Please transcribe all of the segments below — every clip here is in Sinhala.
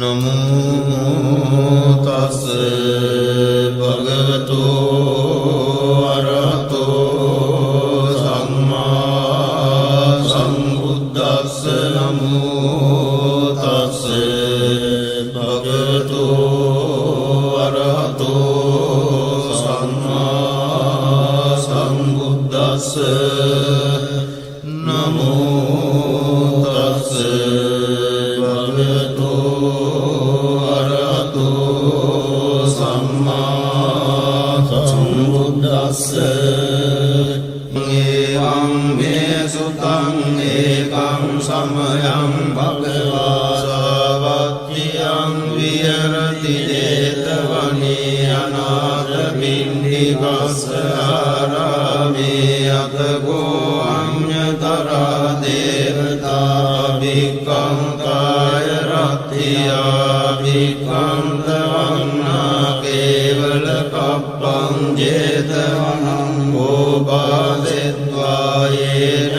नमो तस्से भगवतो अरहतो सम्मा सम्बुद्दस्से नमो तस्से भगवतो अरहतो सम्मा सम्बुद्दस्से नमो तस्से भगवतो अरहतो सम्मा सम्बुद्दस्से एवं मे सुतं एकं समयं भगवा सावत्त्यं विहरति जेतवने अनाथपिण्डिकस्य आरामे अथ गोऽन्यतरा देवता भिक्खं कायरत्या भिक्खं तवन्ना केवलकप्पं जेतवनं गोपादित्वा येन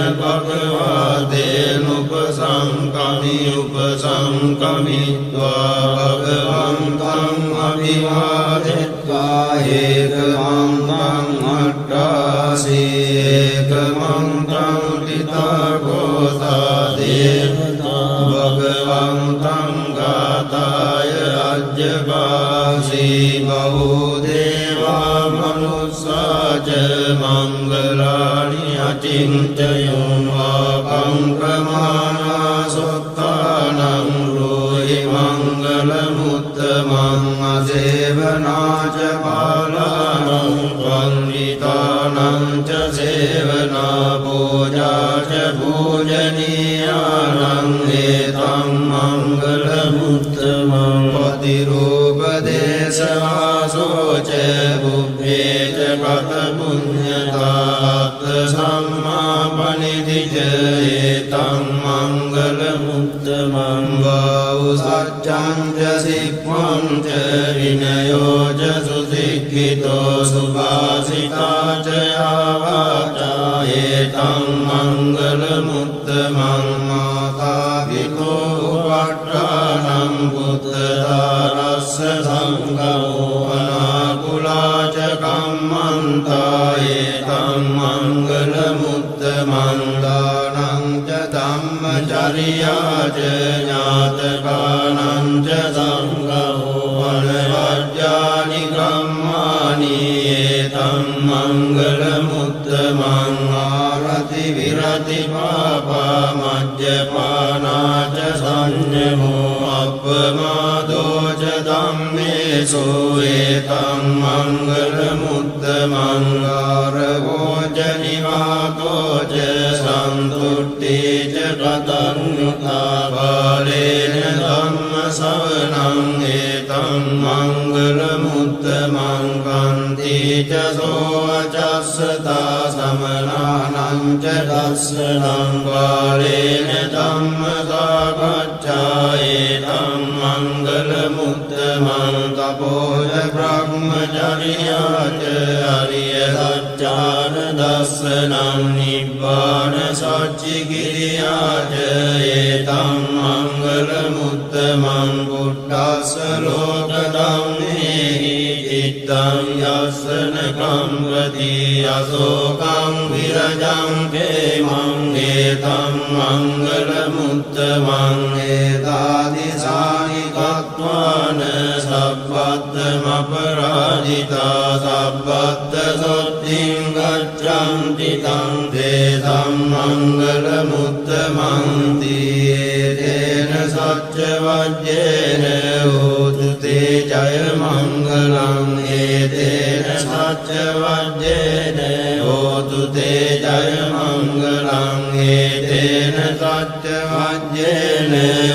भगवतेनुपसंकमित्वा भगवन्तम् अभिवादित्वा एकमन्त्रम् अट्टासि एकमन्त्रं पितृकोसा देवता भगवन्तं गाताय अज्जगासि बहुदेवा मनुष्या च मङ्गलानि अचिन्तयन्वाकं प्रमाणा सुक्तानां ब्रूहि मङ्गलमुत्तमम् असेवना च बालानां वन्दितानां च सेवना पूजा च पूजनीयानां एतं मङ्गलमुत्तमम् पतिरूपदेशवासो च बुद्धे च कथपुण्यतात् सम्मापनिधि च एतं मङ्गलमुत्तमं बहुसत्यं च शिक्वं च विनयो च सुशिक्षितो सुभाषिता च आवाचा एतं मङ्गलमुत्तमं माता पितो उपट्टानं पुत्रदारस्य सङ्गमो अनाकुला च कम्मन्ता एतं मङ्गलमुत्तमं दानं च धम्मचर्या च ज्ञातकानां च सङ्गमो अनवर्ज्यानि कर्माणि एतं मङ्गलमुत्तमं आरति विरति पापा मद्यपाना च संयमो अपमादो च धम्मेषु एतं मङ्गलमुत्तमं गारवो च निवातो च सन्तुष्टि च कृतज्ञता बालेन धम्मश्रवणं एतं मङ्गलमुत्तमं कान्ति च सोऽवचस्सता समनानां च दर्शनं बालेन धम्मसागच्छा एतं मङ्गलमुत्तमं तपो च ब्रह्मचर्या च हरियसच्चानदर्शनं निब्बाणसच्चिक्रिया च एतं मङ्गलमुत्तमं बुद्धस्य लोकधम्मेहि चित्तं यस्य न कम्पति अशोकं विरजं क्षेमं एतं मङ्गलमुत्तमं एतादृशानि कृत्वा न सब्बद्धमपराजिता सब्बद्धशुद्धिं गच्छन्ति तं तेषां मङ्गलमुत्तमं एतेन सत्यवज्रेण होतु ते जयमङ्गलम् एतेन सत्यवज्रेण होतु ते जयमङ्गलम् एतेन सत्यवज्रेण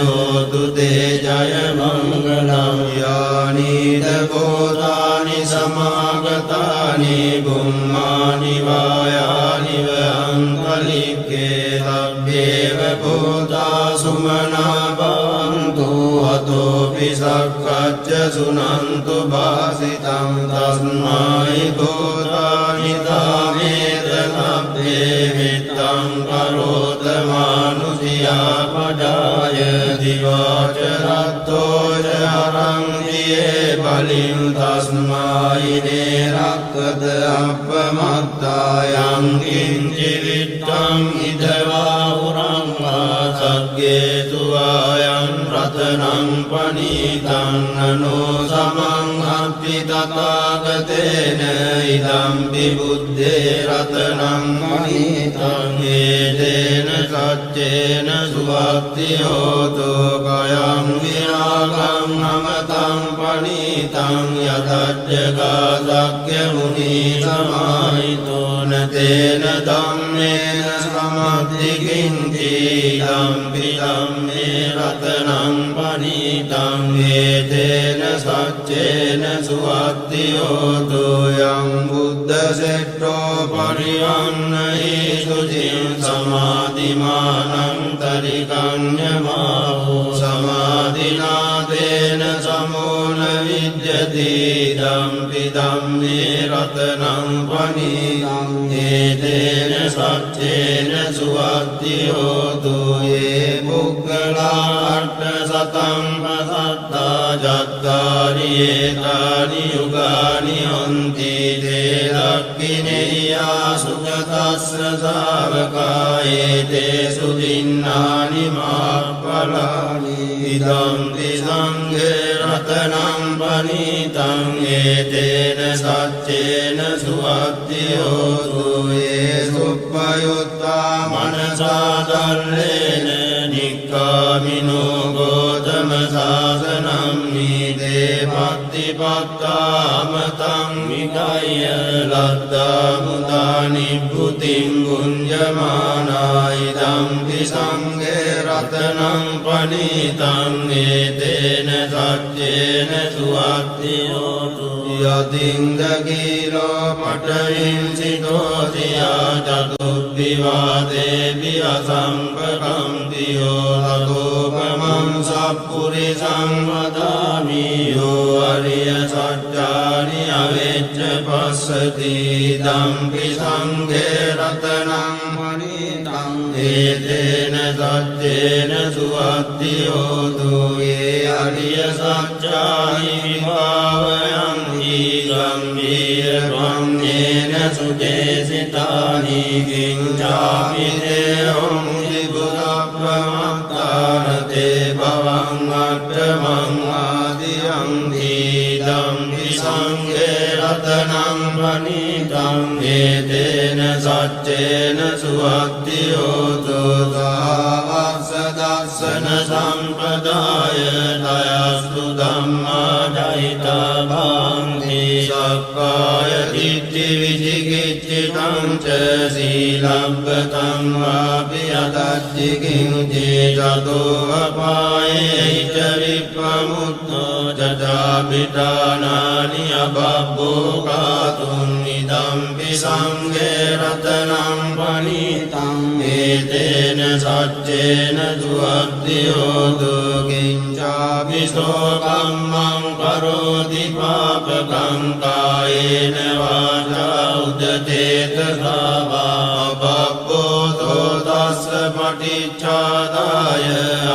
होतु ते जयमङ्गलम् यानि च भूतानि समागतानि भूमानि वायानि वहन्तलिके तभ्येव भूता सुमना भवन्तु हतोऽपि सखच्च सुनन्तु भासितं तस्मै भूतानि तामेत लभ्ये वित्तं करोत मानुषिया पदाय दिवाचरत्तो සතියේ බලින් තස්මායිනේ රක්කත අප්පමත්තායං කිංචි විත්තං ඉදවා උරංවා සග්ගේතුවායන් රතනං පනීතං නනෝ සමං අත්ති තථාගතේන ඉදම්පි බුද්දේ රතනං පනීතං හේතේන සච්චේන සුවක්ති හෝතු කයං විරාගං නමතං පනීතං යතජ්ජගා සක්්‍ය මුනි සමාහිතෝන තේන ධම්මේන සමද්දි කිංචි ධම්පි ධම්මේ රතනං පනීතං හේතේන සච්චේන සුවක්ති හෝතු යං බුද්ධ සෙට්ඨෝ පරිවන්නහි සුචින් සමාධිමානං තරිකඤ්ඤමාවෝ සමාධිනාදේන සමෝන විද්‍යති ධම්පි ධම්මේ රතනං පනීතං හේතේන සච්චේන සුවක්ති හෝතු යේ පුග්ගලා අට්ඨ සතං පසත්තා ජත්තාරියේ තානි යුගානි හොන්ති තේ දක්ඛිනේයා සුගතස්ස ශාවකායේ තේ සුදින්නානි මාප්පලානි ඉදම්පි සංඝේ රතනං පනීතං හේතේන සච්චේන සුවක්ති හෝතු යේ සුප්පයුත්තා මනසා ධර්මේන නික්ඛාමිනෝ ගෝතම සාසනං නීතේ පත්තිපත්තාමතං විකය්‍ය ලද්දා මුදා නිබ්බුතිං ගුඤ්ජමානා ඉදම්පි සංඝේ රතනං පනීතං හේතේන සච්චේන සුවක්ති හෝතු යතින්ද කීලෝ පඨවින්සිතෝතියා චතුබ්බිවාදේපි අසංපකම්තියෝ තතෝපමං සප්පුරිසං වදාමි යෝ අරිය සත්‍යානි අවෙච්ච පස්සති ධම්පි සංඝේ රතනං පනීතං හේතේන සච්චේන සුවක්ති හෝතු යේ අරිය සත්‍යානි විභාවයං ගම්භීර ත්වන්නේන සුචේසිතානි කිංචාපි දේවං විබුධප්‍රමත්තාරතේ භවං අට්ඨමං ආදියං ධම්පි සංඝේ රතනං පනීතං හේතේන සච්චේන සුවක්ති හෝතු සාවස්ස දස්සන සම්පදාය දයස්තු ධම්මා ජහිතා භාන්ති සක්කාය දිට්ඨි විචිකිච්ඡිතං ච සීලබ්බතං වාපි අදච්චි කිංචි චතෝ අපායේ ච විප්පමුත්තෝ ජඩාපිඨානානි අබබ්බෝ කාතුන් ඉදම්පි සංඝේ රතනං පනීතං හේතේන සච්චේන සුවක්ති හෝතු කිංචාපි සෝකම්මං කරෝති පාපකං කායේන වාචා උදතේත සාවා බබ්බෝ තස්ස පටිච්චාදාය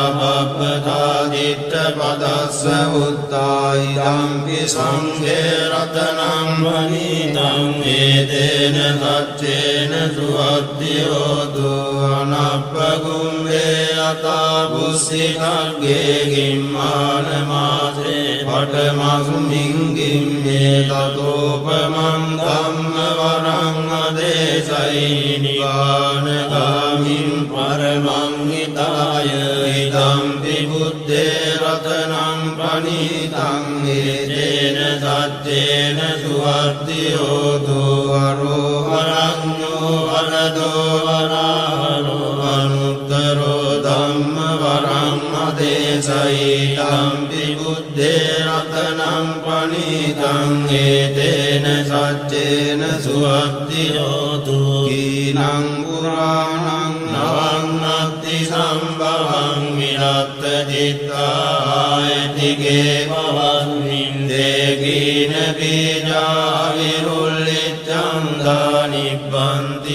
අබබ්බතා දිට්ඨ පදස්ස උත්තායි ධම්පි සංඝේ රතනං පනීතං හේතේන සච්චේන සුවක්ති හෝතු අනප්පගුම්මේ අතා බුස්සිකග්ගේ ගිම්මාන මාසේ පඨමස්මින් ගිම්මේ තතෝපමං ධම්ම වරං අදේශයි නිවානගාමින් පරමං හිතාය ඉදම්පි බුද්දේ රතනං පනීතං හේතේන සච්චේන සුවක්ති හෝතු අරෝහරඤ්ඤෝ වරදෝ වරාහරෝ අනුත්තරෝ ධම්ම වරං අදේශයි ධම්පි බුද්දේ රතනං පනීතං හේතේන සච්චේන සුවක්ති හෝතු කීනං පුරාණං නවං අත්ති සම්භවං විරත්ත චිත්තායතිගේ භවස්මින් දේගීන බීජා විරුල්ලිච්ඡන්දා නිබ්බන්ති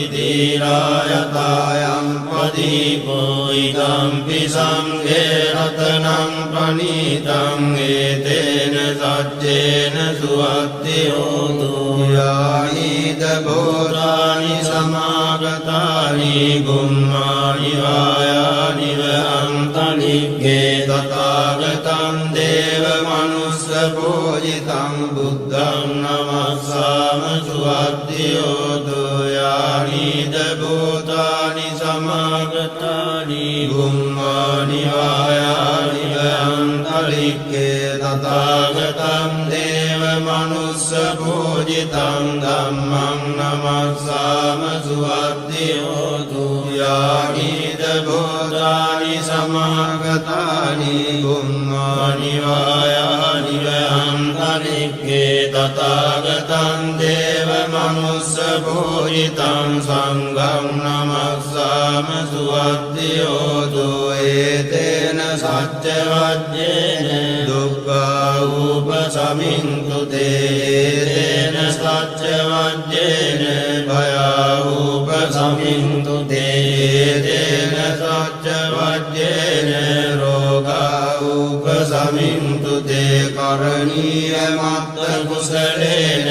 තිදීරායතායම් පදීපෝ ඉදම්පි සංඝේ රතනං පනීතං ඒතේන සච්චේන සුවත්ති හෝතු යානිද බෝධානි සමාගතානි ගුම්මානි වායානි වහන්තනික්ඛේ තථාගතං දේව මනුස්ස පූජිතං බුද්ධං නමස්සාම සුවත්ති හෝතු යානිද බෝධානි සමාගතානි ගුම්මානි වායානි වහන්තනික්ඛේ තථාගතං දේව මනුස්ස පූජිතං ධම්මං නමස්සාම සුවත්ති හෝතු යානිද බෝධානි සමාගතානි ගුම්මානි වායානි වහන්තනික්ඛේ තථාගතං දේව මනුස්ස පූජිතං සංඝං නමස්සාම සුවත්ති හෝතු ඒතේන සච්ච වජ්ජේන දුක්ඛා උපසමින්තු තේන සච්ච වජ්ජේන භයා උපසමින්තු තේන සච්ච වජ්ජේන රෝගා උපසමින්තු තේ කරණීය මත්ත කුසලේන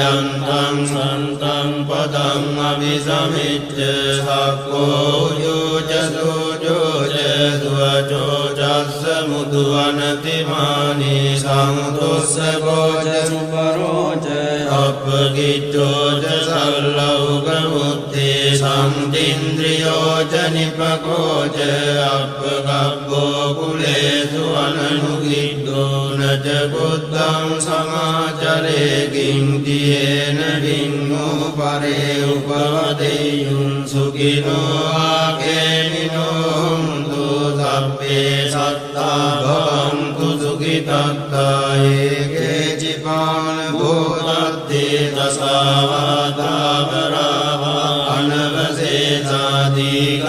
යන්තං සන්තං පදං අபிසමිච්ඡ සක්ඛෝ යෝච සෝජෝච දුවචෝ චස්ස මුදුවනති මානි සංතොස්ස ගෝච සුපරෝච අපගිච්ඡෝච සල්ලෞක මුත්තේ සම්තින්ද්‍රියෝච නිපකෝච අපගබ්බෝ කුලේසු අනනුගිද්දෝ නච බුද්ධං සමාචරේ කිංතියේන වින්නෝ පරේ උපවදෙය්‍යුං සුඛිනෝ ආකේමිනෝ හුන්තු සබ්බේ සත්තා භවන්තු සුඛිතත්තා ඒකේ චිපාන භූතත්තේ දසාවාදා පරාවා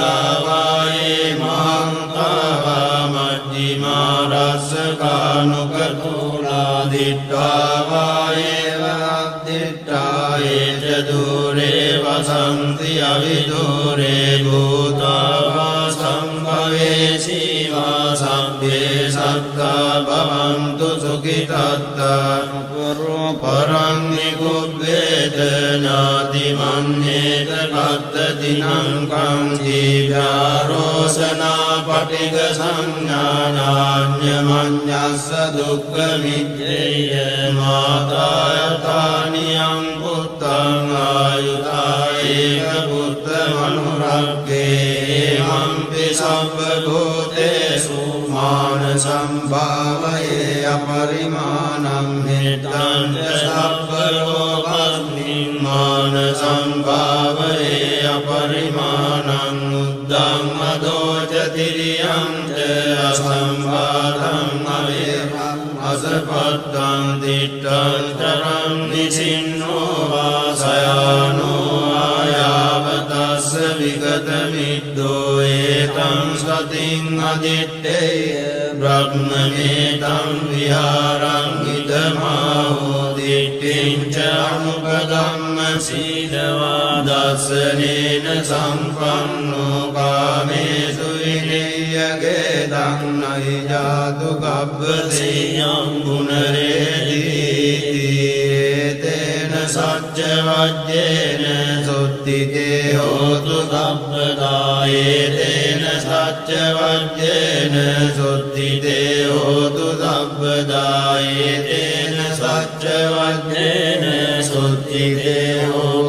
අනවසේසාදීගාවායේ මහන්තාවා මජ්ජිමා රස්සකානුකතුලා දිට්ඨාවායේ වද්දිට්ඨායේ ච දුරේ වසන්ති අවිදුරේ භූතාවා සම්භවේ සීවා සබ්බේ සත්තා භවන්තු සුඛිතත්තා පරං නිකුබ්බේත නාති මන්නේත කත්තතිනං කං ජීව්‍යාරෝසනා පටිග සංඥානාඤ්ඤ මඤ්ඤස්ස දුක්ඛ මිච්ඡේය මාතායතානියං පුත්තං ආයුතායේක පුත්ත මනුරක්ඛේ මම්පි සබ්බ භූතේසු මාන සම්භාවයේ අපරිමාණං මෙත්තං සබ්බ ලෝකස්මින් මාන සම්භාවයේ අපරිමාණං උද්දං අදෝච තිරියං ච අසම්භාතං අවේරං අසපත්තං දිට්ඨං තරං නිසින්නෝ වාසයානෝ ආයාවතස්ස විගත මිද්දෝ ඒතං සතින් අදිත්තේය බ්‍රහ්මමේතං විහාරං ඉදමාහෝ දිට්ඨිං ච අනුපගම්ම සීලවා දස්සනේන සම්පන්නෝ කාමේසු විනය්‍යගේ දන්නයි ජාතු කබ්බසේයං ගුණරේති තේන සච්ච වජ්ජේන සුත්තිතේ හෝතු සබ්බදායේ තේන සච්ච වජ්ජේන සුත්තිතේ හෝතු සබ්බදායේ තේන සච්ච වජ්ජේන සුත්තිතේ හෝතු